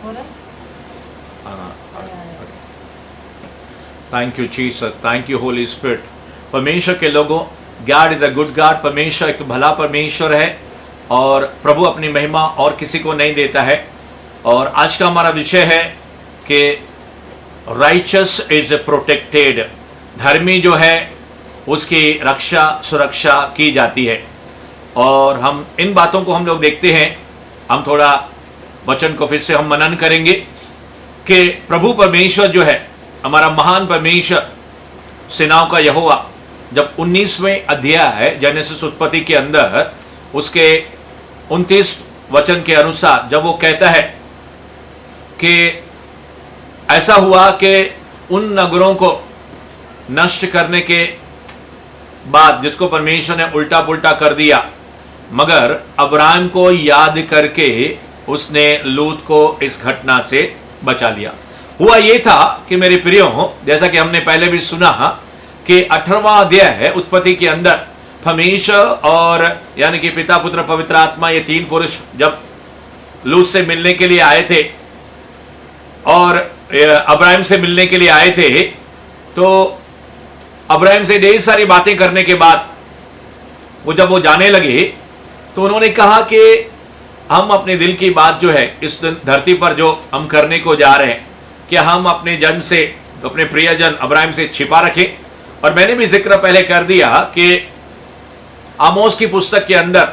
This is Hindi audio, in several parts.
हो रहा thank you Jesus, thank you Holi spirit. परमेश्वर के लोगों, God is a good God. परमेश्वर एक भला परमेश्वर है और प्रभु अपनी महिमा और किसी को नहीं देता है। और आज का हमारा विषय है कि राइचस इज प्रोटेक्टेड। धर्मी जो है उसकी रक्षा सुरक्षा की जाती है। और हम इन बातों को हम लोग देखते हैं। हम थोड़ा वचन को फिर से हम मनन करेंगे कि प्रभु परमेश्वर जो है, हमारा महान परमेश्वर, सेनाओं का यहोवा, जब 19वें अध्याय है जेनेसिस उत्पत्ति के अंदर उसके 29 वचन के अनुसार जब वो कहता है कि ऐसा हुआ कि उन नगरों को नष्ट करने के बाद जिसको परमेश्वर ने उल्टा पुल्टा कर दिया, मगर अब्राहम को याद करके उसने लूत को इस घटना से बचा लिया। हुआ ये था कि मेरे प्रियो, जैसा कि हमने पहले भी सुना कि 18वां अध्याय है उत्पत्ति के अंदर परमेश्वर और यानी कि पिता पुत्र पवित्र आत्मा, ये तीन पुरुष जब लूत से मिलने के लिए आए थे और अब्राहम से मिलने के लिए आए थे, तो अब्राहम से ढेर सारी बातें करने के बाद जब वो जाने लगे तो उन्होंने कहा कि हम अपने दिल की बात जो है इस धरती पर जो हम करने को जा रहे हैं, क्या हम अपने जन से, अपने प्रियजन अब्राहम से छिपा रखें। और मैंने भी जिक्र पहले कर दिया कि आमोस की पुस्तक के अंदर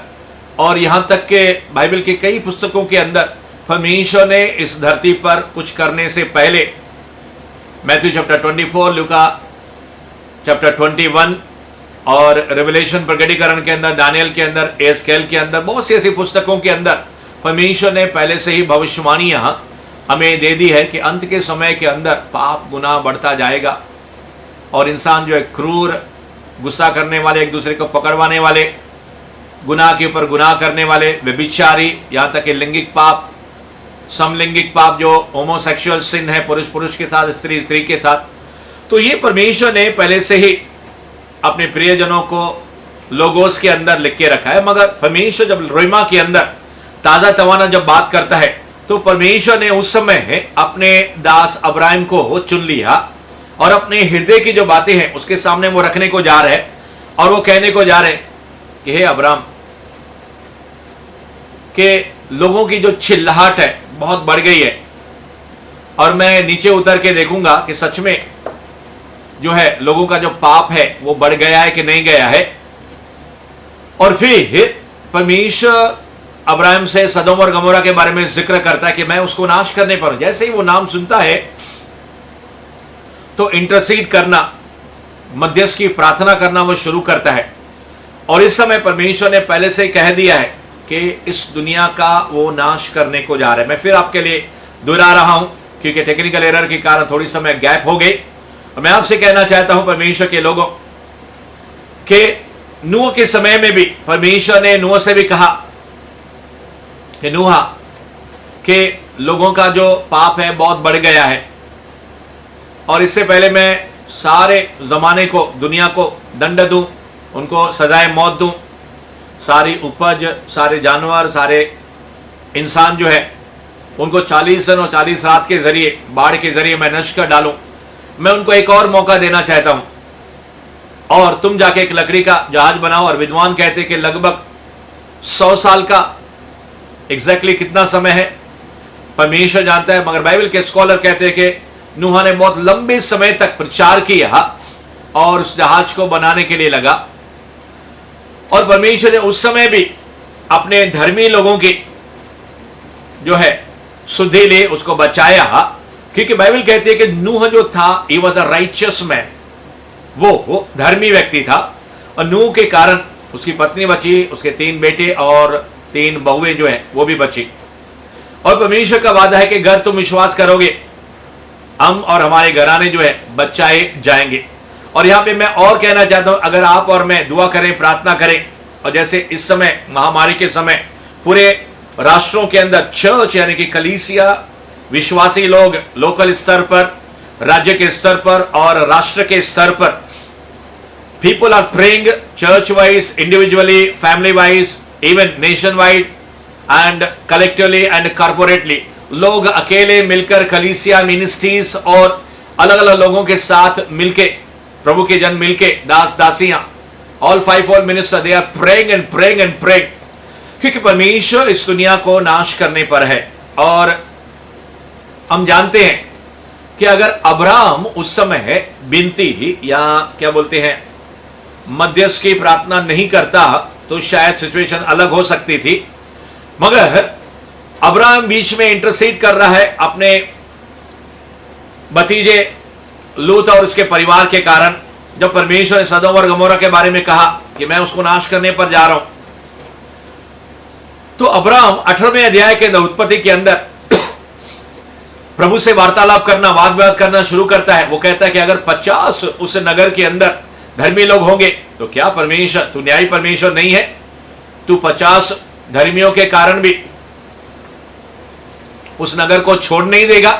और यहां तक के बाइबल के कई पुस्तकों के अंदर परमेश्वर ने इस धरती पर कुछ करने से पहले मैथ्यू चैप्टर 24, लूका चैप्टर 21 और रेवलेशन प्रकटीकरण के अंदर, दानियल के अंदर, एस्केल के अंदर, बहुत सी ऐसी पुस्तकों के अंदर परमेश्वर ने पहले से ही भविष्यवाणियां हमें दे दी है कि अंत के समय के अंदर पाप गुनाह बढ़ता जाएगा और इंसान जो है क्रूर, गुस्सा करने वाले, एक दूसरे को पकड़वाने वाले, गुनाह के ऊपर गुनाह करने वाले, व्यभिचारी, यहाँ तक कि लिंगिक पाप, समलिंगिक पाप जो होमोसेक्सुअल सिन है, पुरुष पुरुष के साथ, स्त्री स्त्री के साथ, तो ये परमेश्वर ने पहले से ही अपने प्रियजनों को लोगोस के अंदर लिख के रखा है। मगर परमेश्वर जब रोमा के अंदर ताजा तवाना जब बात करता है तो परमेश्वर ने उस समय अपने दास अब्राहम को चुन लिया और अपने हृदय की जो बातें हैं उसके सामने वो रखने को जा रहे और वो कहने को जा रहे कि हे अब्राहम, के लोगों की जो चिल्लाहट है बहुत बढ़ गई है और मैं नीचे उतर के देखूंगा कि सच में जो है लोगों का जो पाप है वो बढ़ गया है कि नहीं गया है। और फिर परमेश्वर अब्राहम से सदोम और गमोरा के बारे में जिक्र करता है कि मैं उसको नाश करने पर हूं। जैसे ही वो नाम सुनता है तो इंटरसीड करना, मध्यस्थ की प्रार्थना करना वो शुरू करता है। और इस समय परमेश्वर ने पहले से कह दिया है कि इस दुनिया का वो नाश करने को जा रहा है। मैं फिर आपके लिए दोहरा रहा हूं क्योंकि टेक्निकल एरर के कारण थोड़ी समय गैप हो गई। मैं आपसे कहना चाहता हूं परमेश्वर के लोगों के नूह के समय में भी परमेश्वर ने नूह से भी कहा कि नूहा के लोगों का जो पाप है बहुत बढ़ गया है और इससे पहले मैं सारे जमाने को, दुनिया को दंड दूं, उनको सजाए मौत दूं, सारी उपज, सारे जानवर, सारे इंसान जो है उनको 40 दिन और 40 रात के जरिए, बाढ़ के जरिए मैं नष्ट कर डालूं। मैं उनको एक और मौका देना चाहता हूं और तुम जाके एक लकड़ी का जहाज बनाओ। और विद्वान कहते कि लगभग 100 साल का एग्जैक्टली कितना समय है परमेश्वर जानता है, मगर बाइबल के स्कॉलर कहते हैं कि नूह ने बहुत लंबे समय तक प्रचार किया और उस जहाज को बनाने के लिए लगा। और परमेश्वर ने उस समय भी अपने धर्मी लोगों की जो है शुद्धि ले उसको बचाया, क्योंकि बाइबल कहती है कि नूह जो था, he was a righteous man, वो धर्मी व्यक्ति था। और नूह के कारण उसकी पत्नी बची, उसके 3 बेटे और 3 बहुएं जो हैं वो भी बची। और परमेश्वर का वादा है कि अगर तुम विश्वास करोगे हम और हमारे घराने जो है बचाए जाएंगे। और यहां पे मैं और कहना चाहता हूं, अगर आप और मैं दुआ करें, प्रार्थना करें, और जैसे इस समय महामारी के समय पूरे राष्ट्रों के अंदर चर्च यानी कि कलीसिया, विश्वासी लोग लोकल स्तर पर, राज्य के स्तर पर और राष्ट्र के स्तर पर, people are praying church wise, individually, family wise, even nation wide and collectively and corporately. लोग अकेले मिलकर कलीसिया मिनिस्ट्रीज और अलग अलग लोगों के साथ मिलके, प्रभु के जन मिलके, दास दासियां, all 5 minister, they are praying and praying and praying, क्योंकि परमेश्वर इस दुनिया को नाश करने पर है। और हम जानते हैं कि अगर अब्राहम उस समय विनती या क्या बोलते हैं मध्यस्थ की प्रार्थना नहीं करता तो शायद सिचुएशन अलग हो सकती थी, मगर अब्राहम बीच में इंटरसीड कर रहा है अपने भतीजे लूत और उसके परिवार के कारण। जब परमेश्वर ने सदोम और गमोरा के बारे में कहा कि मैं उसको नाश करने पर जा रहा हूं, तो अब्राहम 18वें अध्याय के उत्पत्ति के अंदर प्रभु से वार्तालाप करना, वाद विवाद करना शुरू करता है। वो कहता है कि अगर 50 उस नगर के अंदर धर्मी लोग होंगे तो क्या परमेश्वर, तू न्यायी परमेश्वर नहीं है? तू 50 धर्मियों के कारण भी उस नगर को छोड़ नहीं देगा?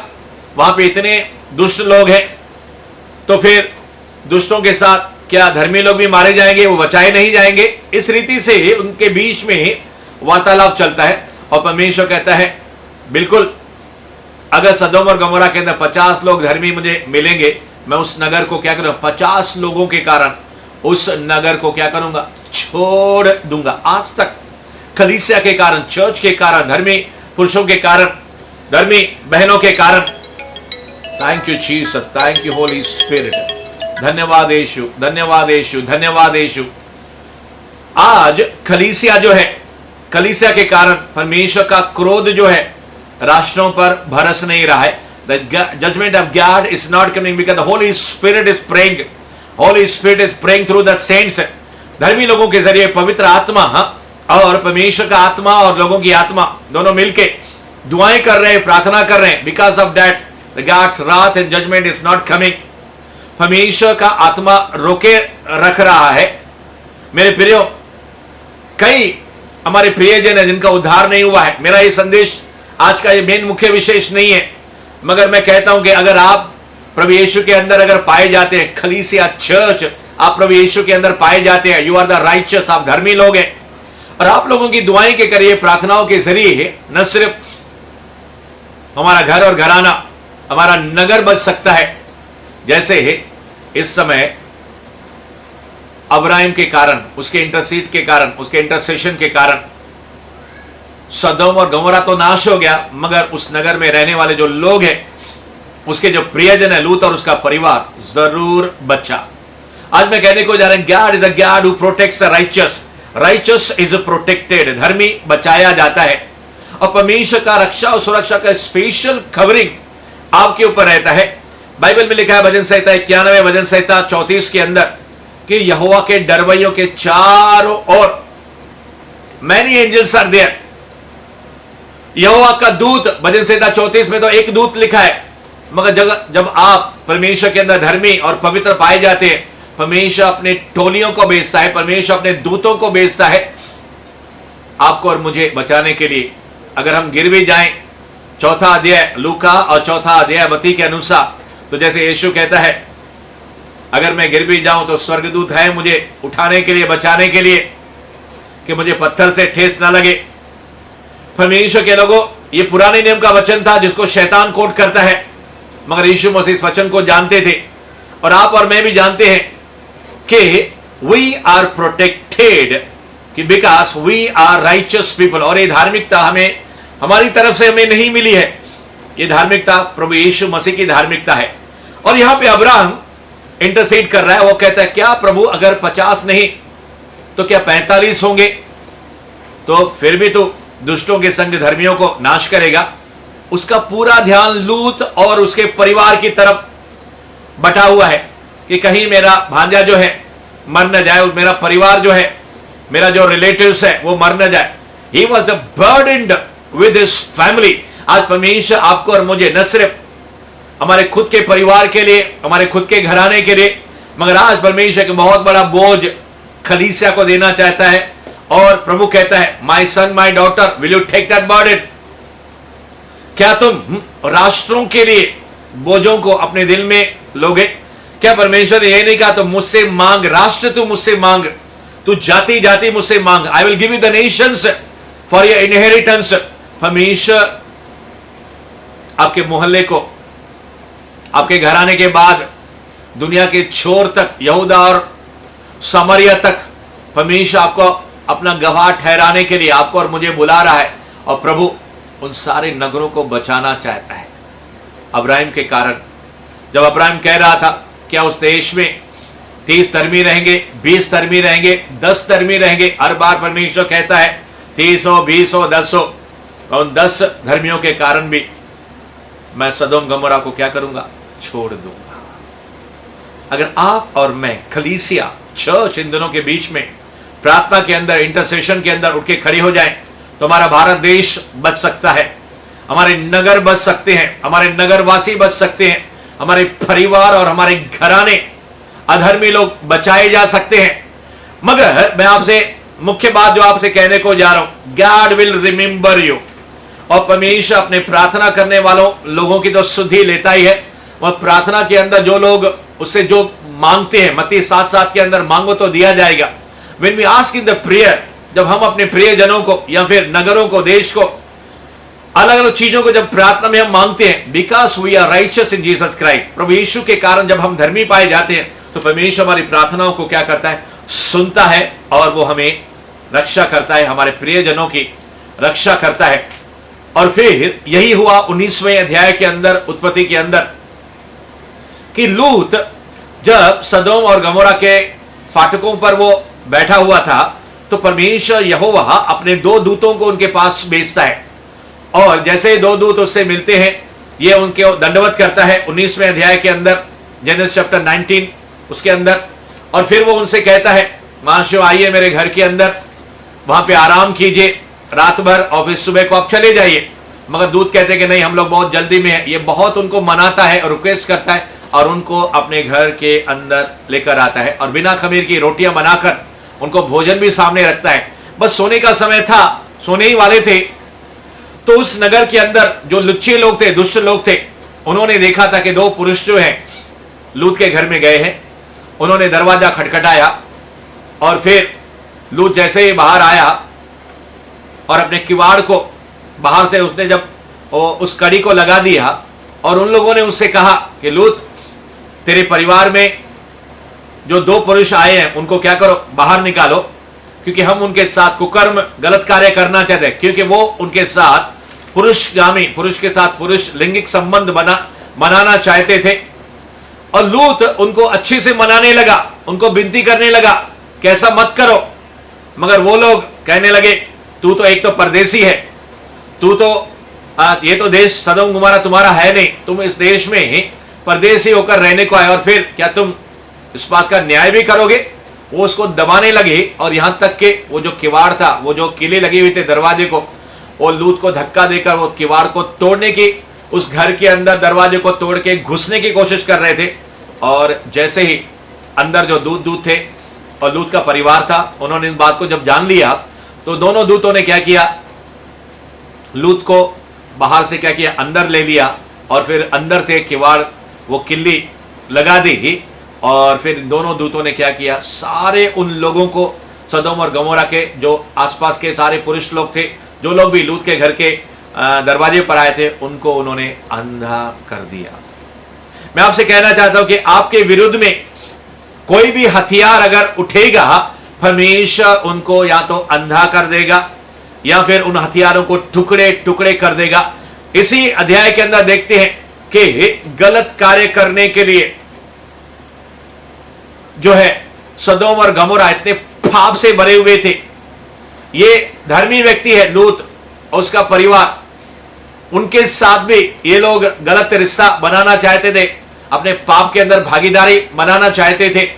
वहां पे इतने दुष्ट लोग हैं, तो फिर दुष्टों के साथ क्या धर्मी लोग भी मारे जाएंगे, वो बचाए नहीं जाएंगे? इस रीति से उनके बीच में वार्तालाप चलता है और परमेश्वर कहता है बिल्कुल, अगर सदोम और गमोरा के अंदर 50 लोग धर्मी मुझे मिलेंगे, मैं उस नगर को क्या करूंगा? 50 लोगों के कारण उस नगर को क्या करूंगा? छोड़ दूंगा। आज तक कलीसिया के कारण, चर्च के कारण, धर्मी पुरुषों के कारण, धर्मी बहनों के कारण, thank you Jesus, thank you Holi spirit, धन्यवाद यीशु, धन्यवाद यीशु, धन्यवाद यीशु। आज कलीसिया जो है, कलीसिया के कारण परमेश्वर का क्रोध जो है राष्ट्रों पर बरस नहीं रहा है। The judgment of God is not coming because the Holy Spirit is praying. Holy Spirit is praying through the saints. धर्मी लोगों के जरिए पवित्र आत्मा और परमेश्वर का आत्मा और लोगों की आत्मा दोनों मिलके दुआएं कर रहे हैं, प्रार्थना कर रहे हैं। Because of that, the God's wrath and judgment is not coming. परमेश्वर का आत्मा रोके रख रहा है। मेरे प्रियो, कई हमारे प्रियजन है जिनका उद्धार नहीं हुआ है। मेरा ये संदेश आज का ये मेन मुख्य विशेष नहीं है, मगर मैं कहता हूं कि अगर आप प्रभु यीशु के अंदर अगर पाए जाते हैं, कलीसिया चर्च आप प्रभु यीशु के अंदर पाए जाते हैं, यू आर द राइचियस, आप धर्मी लोग हैं, और आप लोगों की दुआएं के करिए, प्रार्थनाओं के जरिए न सिर्फ हमारा घर और घराना, हमारा नगर बच सकता है, जैसे इस समय अब्राहिम के कारण, उसके इंटरसीड के कारण, उसके इंटरसेशन के कारण सदोम और गमोरा तो नाश हो गया, मगर उस नगर में रहने वाले जो लोग हैं, उसके जो प्रियजन है लूत और उसका परिवार, जरूर बचा। आज मैं कहने को जा रहा हूं, God is a God who protects the righteous. Righteous is protected, धर्मी बचाया जाता है, और परमेश्वर का रक्षा और सुरक्षा का स्पेशल कवरिंग आपके ऊपर रहता है। बाइबल में लिखा है भजन संहिता 91, भजन संहिता 34 के अंदर कि यहोवा के डरवैयों के चारों ओर मैनी एंजल्स आर देयर। यहोवा का दूत, भजन संहिता 34 में तो एक दूत लिखा है, मगर जब आप परमेश्वर के अंदर धर्मी और पवित्र पाए जाते हैं, परमेश्वर अपने टोलियों को भेजता है, परमेश्वर अपने दूतों को भेजता है आपको और मुझे बचाने के लिए। अगर हम गिर भी जाएं, चौथा अध्याय लूका और चौथा अध्याय मत्ती के अनुसार, तो जैसे यीशु कहता है, अगर मैं गिर भी जाऊं तो स्वर्गदूत है मुझे उठाने के लिए, बचाने के लिए, कि मुझे पत्थर से ठेस ना लगे। परमेश्वर के लोगों, ये पुराने नियम का वचन था जिसको शैतान कोट करता है, मगर यीशु मसीह इस वचन को जानते थे, और आप और मैं भी जानते हैं कि वी आर प्रोटेक्टेड, कि because we are righteous people. और ये धार्मिकता हमें, हमारी तरफ से हमें नहीं मिली है, ये धार्मिकता प्रभु यीशु मसीह की धार्मिकता है। और यहां पे अब्राहम इंटरसीड कर रहा है, वो कहता है क्या प्रभु अगर 50 नहीं तो क्या 45 होंगे, तो फिर भी तो दुष्टों के संग धर्मियों को नाश करेगा। उसका पूरा ध्यान लूत और उसके परिवार की तरफ बटा हुआ है कि कहीं मेरा भांजा जो है मर न जाए, मेरा परिवार जो है, मेरा जो रिलेटिव्स है वो मर न जाए। He was burdened with his family। आज परमेश्वर आपको और मुझे न सिर्फ हमारे खुद के परिवार के लिए, हमारे खुद के घराने के लिए, मगर आज परमेश्वर के बहुत बड़ा बोझ कलीसिया को देना चाहता है। और प्रभु कहता है, my son my daughter, will you take that burden? क्या तुम राष्ट्रों के लिए बोझों को अपने दिल में लोगे? क्या परमेश्वर ने यह नहीं कहा तो मुझसे मांग, राष्ट्र तू मुझसे मांग, तू जाति जाति मुझसे मांग, I will give you the Nations for your inheritance. परमेश्वर आपके मोहल्ले को, आपके घराने के बाद दुनिया के छोर तक, यहूदा और समरिया तक परमेश्वर आपको अपना गवाह ठहराने के लिए आपको और मुझे बुला रहा है। और प्रभु उन सारे नगरों को बचाना चाहता है। अब्राहिम के कारण, जब अब्राहिम कह रहा था क्या उस देश में 30 धर्मी रहेंगे, 20 धर्मी रहेंगे, 10 धर्मी रहेंगे, हर बार परमेश्वर कहता है 30 हो, 20 हो, 10 हो। उन 10 धर्मियों के कारण भी मैं सदोम गमोरा को क्या करूंगा, छोड़ दूंगा। अगर आप और मैं, कलीसिया, चर्च, इन दोनों के बीच में प्रार्थना के अंदर, इंटरसेशन के अंदर उठ के खड़ी हो जाए तो हमारा भारत देश बच सकता है, हमारे नगर बच सकते हैं, हमारे नगरवासी बच सकते हैं, हमारे परिवार और हमारे घराने, अधर्मी लोग बचाए जा सकते हैं। मगर मैं आपसे मुख्य बात जो आपसे कहने को जा रहा हूं, गॉड विल रिमेंबर यू। और परमेश्वर अपने प्रार्थना करने वालों लोगों की तो सुधि लेता ही है। और प्रार्थना के अंदर जो लोग उससे जो मांगते हैं, मत्ती 7:7 के अंदर मांगो तो दिया जाएगा। When we ask in the prayer, जब हम अपने प्रियजनों को या फिर नगरों को, देश को, अलग अलग चीजों को जब प्रार्थना में हम मांगते हैं, because we are righteous in Jesus Christ, प्रभु यीशु के कारण जब हम धर्मी पाए जाते हैं तो परमेश्वर हमारी प्रार्थनाओं को क्या करता है, सुनता है और वो हमें रक्षा करता है, हमारे प्रियजनों की रक्षा करता है। और फिर यही हुआ 19वें अध्याय के अंदर, उत्पत्ति के अंदर, कि लूत जब सदोम और गमोरा के फाटकों पर वो बैठा हुआ था तो परमेश्वर यहोवा अपने 2 दूतों को उनके पास भेजता है। और जैसे 2 दूत उससे मिलते हैं, ये उनके दंडवत करता है 19वें अध्याय के अंदर, जेनेसिस चैप्टर 19 उसके अंदर। और फिर वो उनसे कहता है, महाशिव आइए मेरे घर के अंदर, वहां पे आराम कीजिए रात भर और फिर सुबह को आप चले जाइए। मगर दूत कहते हैं कि नहीं, हम लोग बहुत जल्दी में है। ये बहुत उनको मनाता है और रिक्वेस्ट करता है और उनको अपने घर के अंदर लेकर आता है और बिना खमीर की रोटियां बनाकर उनको भोजन भी सामने रखता है। बस सोने का समय था, सोने ही वाले थे, तो उस नगर के अंदर जो लुच्चे लोग थे, दुष्ट लोग थे, उन्होंने देखा था कि 2 पुरुष जो हैं लूत के घर में गए हैं। उन्होंने दरवाजा खटखटाया और फिर लूत जैसे ही बाहर आया और अपने किवाड़ को बाहर से उसने जब उस कड़ी को लगा दिया और उन लोगों ने उससे कहा कि लूत, तेरे परिवार में जो 2 पुरुष आए हैं उनको क्या करो, बाहर निकालो, क्योंकि हम उनके साथ कुकर्म, गलत कार्य करना चाहते हैं। क्योंकि वो उनके साथ पुरुषगामी, पुरुष के साथ पुरुष लैंगिक संबंध बनाना चाहते थे। और लूत उनको अच्छे से मनाने लगा, उनको विनती करने लगा कि ऐसा मत करो। मगर वो लोग कहने लगे, तू तो एक तो परदेसी है, तू तो ये तो देश सदोम गुमोरा तुम्हारा है नहीं, तुम इस देश में ही परदेसी होकर रहने को आए और फिर क्या तुम इस बात का न्याय भी करोगे। वो उसको दबाने लगे और यहां तक के वो जो किवाड़ था, वो जो किले लगे हुए थे दरवाजे को, वो लूत को धक्का देकर वो किवाड़ को तोड़ने की, उस घर के अंदर दरवाजे को तोड़ के घुसने की कोशिश कर रहे थे। और जैसे ही अंदर जो दूत थे और लूत का परिवार था, उन्होंने इस बात को जब जान लिया तो दोनों दूतों ने क्या किया, लूत को बाहर से क्या किया, अंदर ले लिया और फिर अंदर से किवाड़ वो किल्ली लगा दी। और फिर दोनों दूतों ने क्या किया, सारे उन लोगों को, सदोम और गमोरा के जो आसपास के सारे पुरुष लोग थे, जो लोग भी लूत के घर के दरवाजे पर आए थे, उनको उन्होंने अंधा कर दिया। मैं आपसे कहना चाहता हूं कि आपके विरुद्ध में कोई भी हथियार अगर उठेगा, परमेश्वर उनको या तो अंधा कर देगा या फिर उन हथियारों को टुकड़े टुकड़े कर देगा। इसी अध्याय के अंदर देखते हैं कि गलत कार्य करने के लिए जो है सदोम और गमोरा इतने पाप से भरे हुए थे। ये धर्मी व्यक्ति है लूत और उसका परिवार, उनके साथ भी ये लोग गलत रिश्ता बनाना चाहते थे, अपने पाप के अंदर भागीदारी बनाना चाहते थे।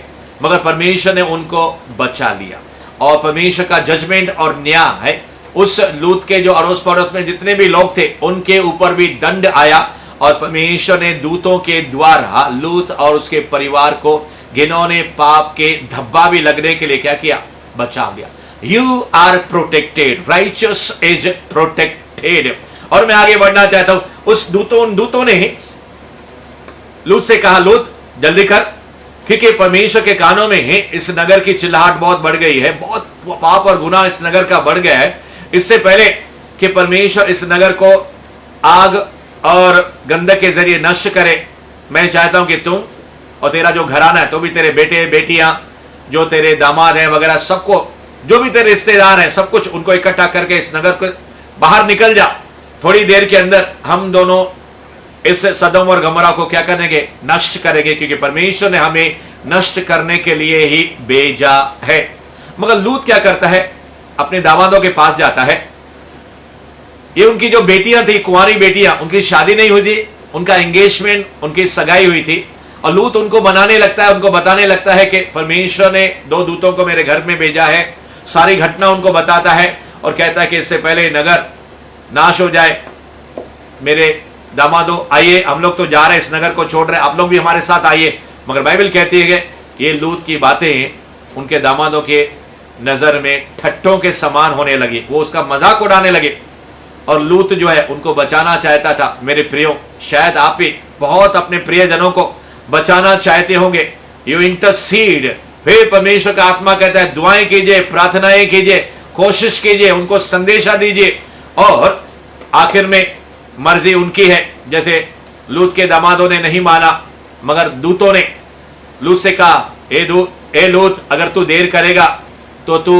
मगर परमेश्वर ने उनको बचा लिया और परमेश्वर का जजमेंट और न्याय उस लूत के जो अड़ोस पड़ोस में जितने भी लोग थे उनके ऊपर भी दंड आया। और परमेश्वर ने दूतों के द्वारा लूत और उसके परिवार को जिन्होंने पाप के धब्बा भी लगने के लिए क्या किया, बचा लिया। You are protected, righteous is protected. और मैं आगे बढ़ना चाहता हूं, उस दूतों ने लूत से कहा, लूत जल्दी कर, क्योंकि परमेश्वर के कानों में इस नगर की चिल्लाहट बहुत बढ़ गई है, बहुत पाप और गुनाह इस नगर का बढ़ गया है। इससे पहले कि परमेश्वर इस नगर को आग और गंधक के जरिए नष्ट करे। मैं चाहता हूं कि तुम और तेरा जो घराना है, तो भी तेरे बेटे बेटियां, जो तेरे दामाद हैं वगैरह, सबको, जो भी तेरे रिश्तेदार हैं, सब कुछ उनको इकट्ठा करके इस नगर को बाहर निकल जा। थोड़ी देर के अंदर हम दोनों इस सदोम और गमोरा को क्या करेंगे? नष्ट करेंगे, क्योंकि परमेश्वर ने हमें नष्ट करने के लिए ही भेजा है। मगर लूत क्या करता है? अपने दामादों के पास जाता है। ये उनकी जो बेटियां थी, कुंवारी बेटियां, उनकी शादी नहीं हुई थी, उनका एंगेजमेंट, उनकी सगाई हुई थी, और लूत उनको बनाने लगता है, उनको बताने लगता है कि परमेश्वर ने 2 दूतों को मेरे घर में भेजा है। सारी घटना उनको बताता है और कहता है कि इससे पहले नगर नाश हो जाए, मेरे दामादों आइए, हम लोग तो जा रहे हैं, इस नगर को छोड़ रहे हैं, आप लोग भी हमारे साथ आइए। मगर बाइबल कहती है कि ये लूत की बातें उनके दामादों के नजर में ठट्टों के समान होने लगी, वो उसका मजाक उड़ाने लगे। और लूत जो है उनको बचाना चाहता था। मेरे प्रियो, शायद आप भी बहुत अपने प्रियजनों को बचाना चाहते होंगे। यू इंटरसीड, फिर परमेश्वर का आत्मा कहता है दुआएं कीजिए, प्रार्थनाएं कीजिए, कोशिश कीजिए, उनको संदेशा दीजिए, और आखिर में मर्जी उनकी है। जैसे लूत के दामादों ने नहीं माना, मगर दूतों ने लूत से कहा, ए लूत, अगर तू देर करेगा तो तू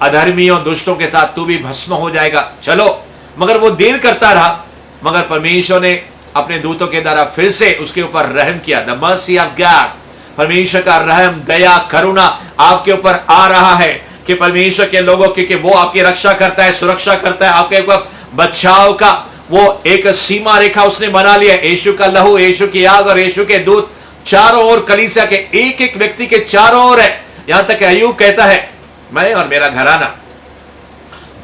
अधर्मियों, दुष्टों के साथ तू भी भस्म हो जाएगा, चलो। मगर वो देर करता रहा, मगर परमेश्वर ने अपने दूतों के द्वारा फिर से उसके ऊपर रहम किया। द मर्सी ऑफ गॉड, परमेश्वर का रहम, दया, करुणा आपके ऊपर आ रहा है कि परमेश्वर के लोगों की वो आपकी रक्षा करता है, सुरक्षा करता है, आपके ऊपर बचाव का वो एक सीमा रेखा उसने बना लिया। यीशु का लहू, यीशु की आग और यीशु के दूत चारों ओर, कलीसिया के एक एक व्यक्ति के चारों ओर है। यहां तक अय्यूब कहता है, मैं और मेरा घराना,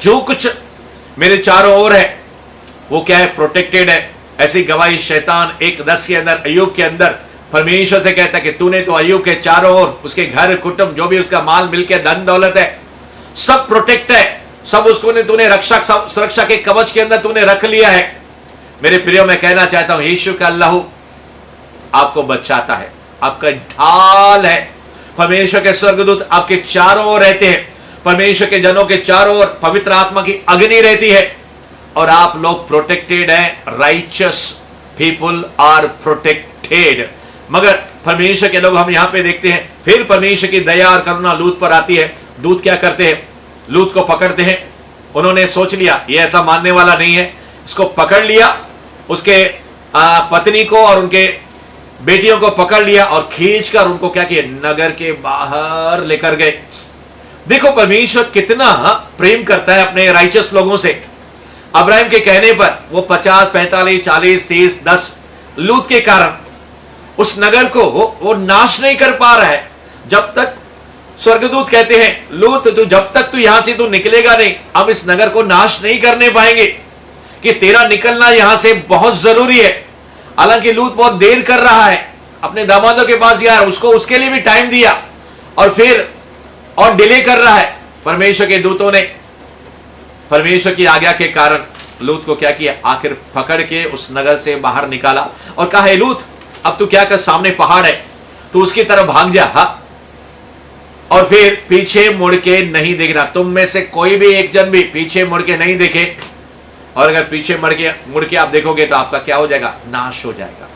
जो कुछ मेरे चारों ओर है वो क्या है? प्रोटेक्टेड है। ऐसी गवाही शैतान 1:10 के अंदर, अय्यूब के अंदर परमेश्वर से कहता है कि तूने तो अय्यूब के चारों ओर, उसके घर कुटुंब, जो भी उसका माल मिलके धन दौलत है, सब प्रोटेक्ट है, सब उसको ने तूने रक्षा, सुरक्षा के कवच के अंदर तूने रख लिया है। मेरे प्रियो, मैं कहना चाहता हूं, यीशु का लहू आपको बचाता है, आपका ढाल है। परमेश्वर के स्वर्गदूत आपके चारों ओर रहते हैं, परमेश्वर के जनों के चारों ओर पवित्र आत्मा की अग्नि रहती है, और आप लोग प्रोटेक्टेड हैं। Righteous people are protected. मगर परमेश्वर के लोग हम यहां पे देखते हैं, फिर परमेश्वर की दया और करुणा लूत पर आती है। दूत क्या करते हैं? लूत को पकड़ते हैं। उन्होंने सोच लिया ये ऐसा मानने वाला नहीं है, इसको पकड़ लिया, उसके पत्नी को और उनके बेटियों को पकड़ लिया और खींचकर उनको क्या किया? नगर के बाहर लेकर गए। देखो परमेश्वर कितना प्रेम करता है अपने राइचस लोगों से। अब्राहम के कहने पर वो 50, 45, 40, 30, 10 लूत के कारण उस नगर को वो नाश नहीं कर पा रहा है। जब तक स्वर्गदूत कहते हैं, लूत तू जब तक तू यहां से तू निकलेगा नहीं, हम इस नगर को नाश नहीं करने पाएंगे, कि तेरा निकलना यहां से बहुत जरूरी है। हालांकि लूत बहुत देर कर रहा है, अपने दामादों के पास गया, उसको उसके लिए भी टाइम दिया और फिर और डिले कर रहा है। परमेश्वर के दूतों ने परमेश्वर की आज्ञा के कारण लूत को क्या किया? आखिर पकड़ के उस नगर से बाहर निकाला और कहा, हे लूत, अब तू क्या कर, सामने पहाड़ है, तू उसकी तरफ भाग जा, हा? और फिर पीछे मुड़ के नहीं देखना। तुम में से कोई भी एक जन भी पीछे मुड़ के नहीं देखे, और अगर पीछे मुड़ के आप देखोगे तो आपका क्या हो जाएगा? नाश हो जाएगा।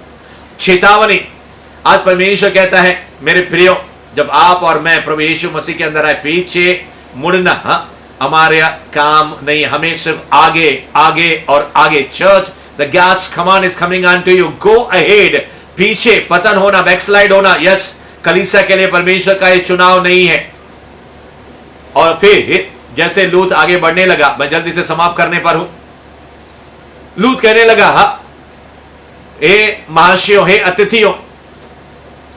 चेतावनी आज परमेश्वर कहता है, मेरे प्रियो, जब आप और मैं प्रभु यीशु मसीह के अंदर आए, पीछे मुड़ना हमारे काम नहीं, हमें सिर्फ आगे, आगे और आगे। Church, the gas command is coming on to you, go ahead. पीछे पतन होना, बैकस्लाइड होना, यस, कलीसिया के लिए परमेश्वर का ये चुनाव नहीं है। और फिर जैसे लूत आगे बढ़ने लगा, मैं जल्दी से समाप्त करने पर हूं। लूत कहने लगा, हे महाशयों, हे अतिथियों,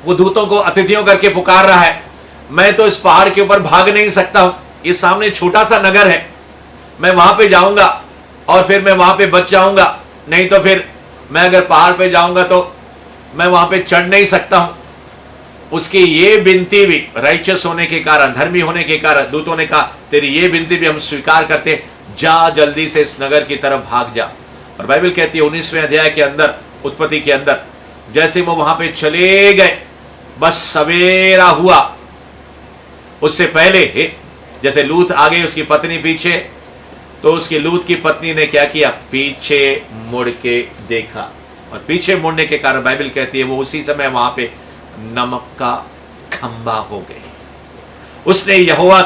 वो दूतों को अतिथियों करके पुकार रहा है, मैं तो इस पहाड़ के ऊपर भाग नहीं सकता हूं, ये सामने छोटा सा नगर है, मैं वहां पे जाऊंगा और फिर मैं वहां पे बच जाऊंगा, नहीं तो फिर मैं अगर पहाड़ पे जाऊंगा तो मैं वहां पे चढ़ नहीं सकता हूं। उसकी ये विनती भी राइचस होने के कारण, धर्मी होने के कारण, दूतों ने कहा, तेरी ये विनती भी हम स्वीकार करते हैं, जा जल्दी से इस नगर की तरफ भाग जा। और बाइबल कहती है 19वें अध्याय के अंदर, उत्पत्ति के अंदर, जैसे वो वहां पे चले गए, बस सवेरा हुआ, उससे पहले जैसे लूत आगे, उसकी पत्नी पीछे, तो उसकी लूत की पत्नी ने क्या किया, पीछे मुड़ के देखा, और पीछे मुड़ने के कारण बाइबल कहती है वो उसी समय वहां पे नमक का खंबा हो गई। उसने यहोवा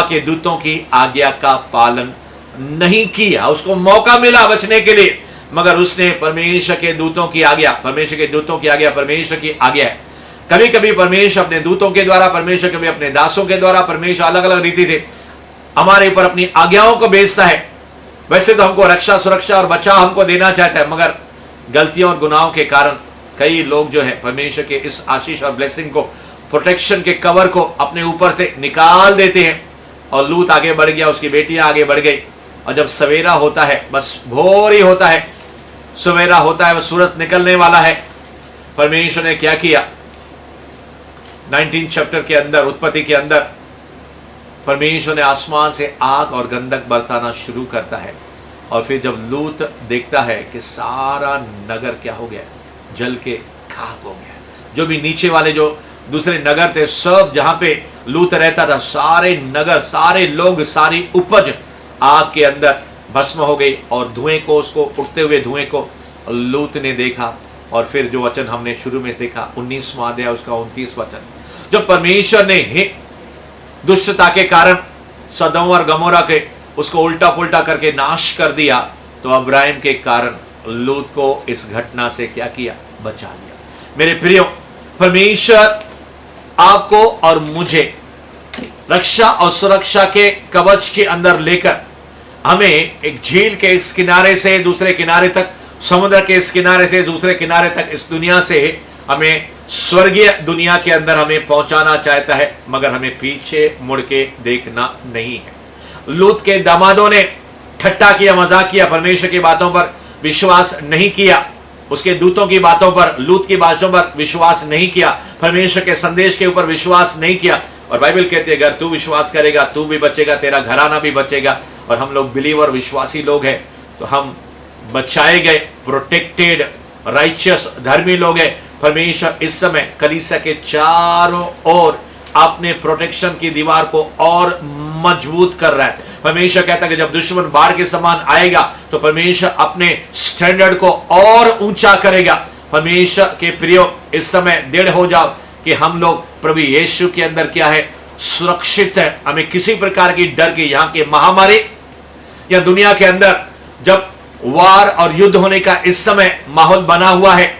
के दूतों की आज्ञा का पालन नहीं किया। उसको मौका मिला बचने के लिए, मगर उसने परमेश्वर के दूतों की आज्ञा, परमेश्वर की आज्ञा है। कभी कभी परमेश्वर अपने दूतों के द्वारा, परमेश्वर कभी अपने दासों के द्वारा, परमेश्वर अलग अलग रीति से हमारे ऊपर अपनी आज्ञाओं को भेजता है। वैसे तो हमको रक्षा, सुरक्षा और बचाव हमको देना चाहता है, मगर गलतियों और गुनाहों के कारण कई लोग जो है परमेश्वर के इस आशीष और ब्लेसिंग को, प्रोटेक्शन के कवर को अपने ऊपर से निकाल देते हैं। और लूत आगे बढ़ गया, उसकी बेटियां आगे बढ़ गई, और जब सवेरा होता है, बस भोर ही होता है, सवेरा होता है, वह सूरज निकलने वाला है, परमेश्वर ने क्या किया, 19 चैप्टर के अंदर, उत्पत्ति के अंदर, परमेश्वर ने आसमान से आग और गंधक बरसाना शुरू करता है। और फिर जब लूत देखता है कि सारा नगर क्या हो गया, जल के खाक हो गया। जो भी नीचे वाले जो दूसरे नगर थे, सब जहां पे लूत रहता था, सारे नगर, सारे लोग, सारी उपज आग के अंदर भस्म हो गई। और धुएं को, उसको उठते हुए धुएं को लूत ने देखा। और फिर जो वचन हमने शुरू में देखा, 19वां अध्याय उसका 29 वचन, जब परमेश्वर ने दुष्टता के कारण सदोम और गमोरा के उसको उल्टा पुल्टा करके नाश कर दिया, तो अब्राहिम के कारण लूत को इस घटना से क्या किया, बचा लिया। मेरे प्रियो, परमेश्वर आपको और मुझे रक्षा और सुरक्षा के कवच के अंदर लेकर हमें एक झील के इस किनारे से दूसरे किनारे तक, समुद्र के इस किनारे से दूसरे किनारे तक, इस दुनिया से हमें स्वर्गीय दुनिया के अंदर हमें पहुंचाना चाहता है, मगर हमें पीछे मुड़ के देखना नहीं है। लूत के दामादों ने ठट्टा किया, मजाक किया, परमेश्वर की बातों पर विश्वास नहीं किया, उसके दूतों की बातों पर, लूत की बातों पर विश्वास नहीं किया, परमेश्वर के संदेश के ऊपर विश्वास नहीं किया। और बाइबल कहती है अगर तू विश्वास करेगा तू भी बचेगा, तेरा घराना भी बचेगा। और हम लोग बिलीवर, विश्वासी लोग हैं, तो हम बचाए गए, प्रोटेक्टेड, राइचियस, धर्मी लोग हैं। परमेश्वर इस समय कलीसिया के चारों ओर अपने प्रोटेक्शन की दीवार को और मजबूत कर रहा है। परमेश्वर कहता है कि जब दुश्मन बाढ़ के समान आएगा तो परमेश्वर अपने स्टैंडर्ड को और ऊंचा करेगा। परमेश्वर के प्रियो, इस समय दृढ़ हो जाओ कि हम लोग प्रभु यीशु के अंदर क्या है, सुरक्षित है। हमें किसी प्रकार की डर की, यहाँ के महामारी या दुनिया के अंदर जब वार और युद्ध होने का इस समय माहौल बना हुआ है,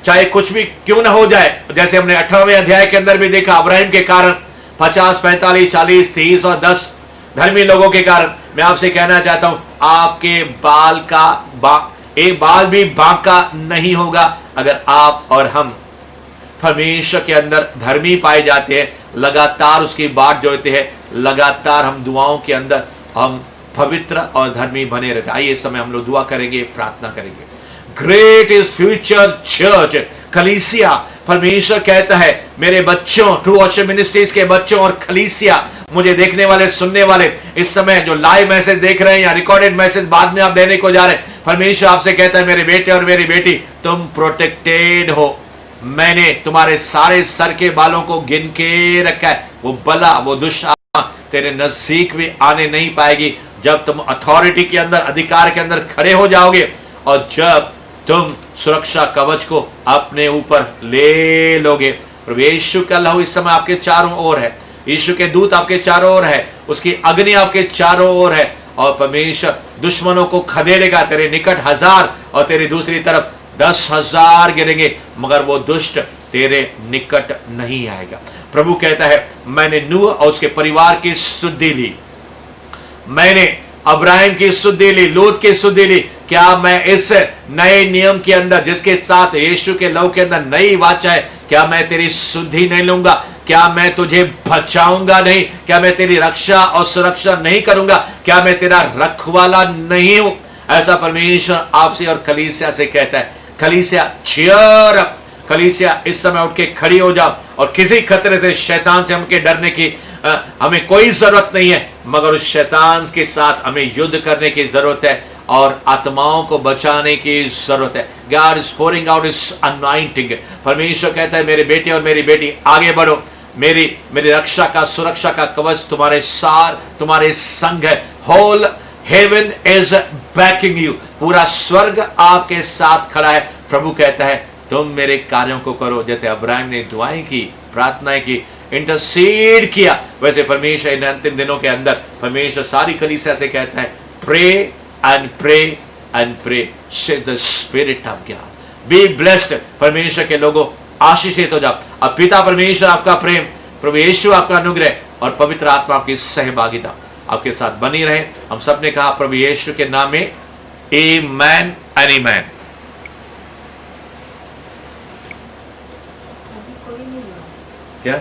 चाहे कुछ भी क्यों ना हो जाए, जैसे हमने 18वें अध्याय के अंदर भी देखा, अब्राहिम के कारण 50, 45, 40, 30 और 10 धर्मी लोगों के कारण, मैं आपसे कहना चाहता हूं आपके बाल का एक बाल भी बांका नहीं होगा अगर आप और हम परमेश्वर के अंदर धर्मी पाए जाते हैं, लगातार उसकी बाट जोड़ते हैं, लगातार हम दुआओं के अंदर हम पवित्र और धर्मी बने रहते हैं। आइए इस समय हम लोग दुआ करेंगे, प्रार्थना करेंगे। ग्रेट इज फ्यूचर चर्च, कलीसिया। परमेश्वर कहता है मेरे बच्चों, ट्रू वर्शिप मिनिस्ट्रीज के बच्चों और कलीसिया, मुझे देखने वाले, सुनने वाले, इस समय जो लाइव मैसेज देख रहे हैं या रिकॉर्डेड मैसेज बाद में आप देने को जा रहे हैं, परमेश्वर आपसे कहता है मेरे बेटे और मेरी बेटी, तुम प्रोटेक्टेड हो। मैंने तुम्हारे सारे सर के बालों को गिन के रखा है। वो बला, वो दुष्ट तेरे नजदीक भी आने नहीं पाएगी जब तुम अथॉरिटी के अंदर, अधिकार के अंदर खड़े हो जाओगे और जब तुम सुरक्षा कवच को अपने ऊपर ले लोगे। प्रभु यीशु का लहू इस समय आपके चारों ओर है, यीशु के दूत आपके चारों ओर है, उसकी अग्नि आपके चारों ओर है। और परमेश्वर दुश्मनों को खदेड़ेगा, तेरे निकट 1000 और तेरी दूसरी तरफ 10,000 गिरेंगे, मगर वो दुष्ट तेरे निकट नहीं आएगा। प्रभु कहता है मैंने नूह और उसके परिवार की सुधि ली, मैंने अब्राहिम की सुधि ली, लूत की सुधि ली। क्या मैं इस नए नियम के अंदर, जिसके साथ यीशु के लहू के अंदर नई वाचा है, क्या मैं तेरी सुधि नहीं लूंगा? क्या मैं तुझे बचाऊंगा नहीं? क्या मैं तेरी रक्षा और सुरक्षा नहीं करूंगा? क्या मैं तेरा रखवाला नहीं हूं? ऐसा परमेश्वर आपसे और कलीसिया से कहता है। कलीसिया चीयर अप, कलीसिया इस समय उठ के खड़ी हो जाओ और किसी खतरे से, शैतान से हमके डरने की हमें कोई जरूरत नहीं है, मगर उस शैतान के साथ हमें युद्ध करने की जरूरत है और आत्माओं को बचाने की जरूरत है। God is pouring out his anointing। परमेश्वर कहता है मेरे बेटे और मेरी बेटी आगे बढ़ो, मेरी रक्षा का, सुरक्षा का कवच तुम्हारे संग है। Whole heaven is backing you, पूरा स्वर्ग आपके साथ खड़ा है। प्रभु कहता है तुम मेरे कार्यों को करो। जैसे अब्राहम ने दुआएं की, प्रार्थनाएं की, इंटरसीड किया, वैसे परमेश्वर इन अंतिम दिनों के अंदर परमेश्वर सारी कलीसिया से कहता है pray and pray and pray say the spirit of God be blessed. परमेश्वर के लोगों आशीषित हो जाओ। अब पिता परमेश्वर आपका प्रेम, प्रभु यीशु आपका अनुग्रह और पवित्र आत्मा आपकी सहभागिता आपके साथ बनी रहे। हम सब ने कहा प्रभु यीशु के नाम में आमेन एंड आमेन। क्या